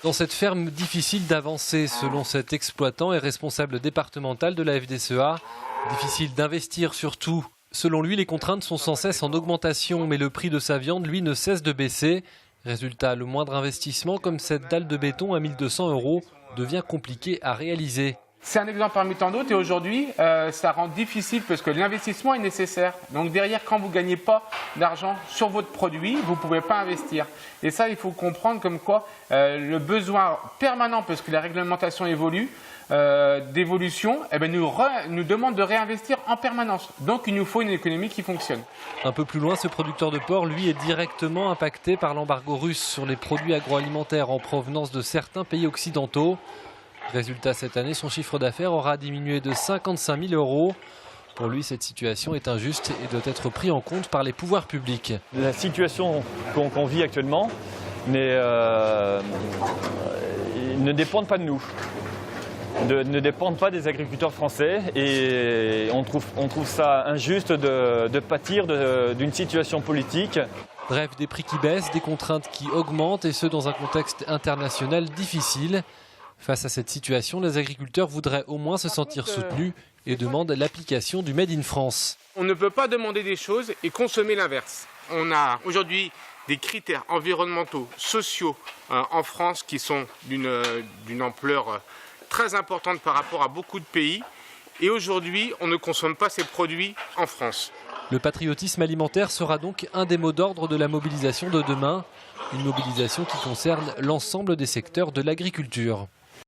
Dans cette ferme, difficile d'avancer selon cet exploitant et responsable départemental de la FDSEA. Difficile d'investir surtout. Selon lui, les contraintes sont sans cesse en augmentation, mais le prix de sa viande, lui, ne cesse de baisser. Résultat, le moindre investissement, comme cette dalle de béton à 1 200 €, devient compliqué à réaliser. C'est un exemple parmi tant d'autres et aujourd'hui, ça rend difficile parce que l'investissement est nécessaire. Donc derrière, quand vous ne gagnez pas d'argent sur votre produit, vous ne pouvez pas investir. Et ça, il faut comprendre comme quoi le besoin permanent, parce que la réglementation évolue, d'évolution, nous demande de réinvestir en permanence. Donc il nous faut une économie qui fonctionne. Un peu plus loin, ce producteur de porc, lui, est directement impacté par l'embargo russe sur les produits agroalimentaires en provenance de certains pays occidentaux. Résultat, cette année, son chiffre d'affaires aura diminué de 55 000 €. Pour lui, cette situation est injuste et doit être prise en compte par les pouvoirs publics. La situation qu'on vit actuellement ne dépend pas de nous, ne dépend pas des agriculteurs français et on trouve ça injuste de pâtir d'une situation politique. Bref, des prix qui baissent, des contraintes qui augmentent et ce dans un contexte international difficile. Face à cette situation, les agriculteurs voudraient au moins se sentir soutenus et demandent l'application du Made in France. On ne peut pas demander des choses et consommer l'inverse. On a aujourd'hui des critères environnementaux, sociaux en France qui sont d'une ampleur très importante par rapport à beaucoup de pays. Et aujourd'hui, on ne consomme pas ces produits en France. Le patriotisme alimentaire sera donc un des mots d'ordre de la mobilisation de demain. Une mobilisation qui concerne l'ensemble des secteurs de l'agriculture.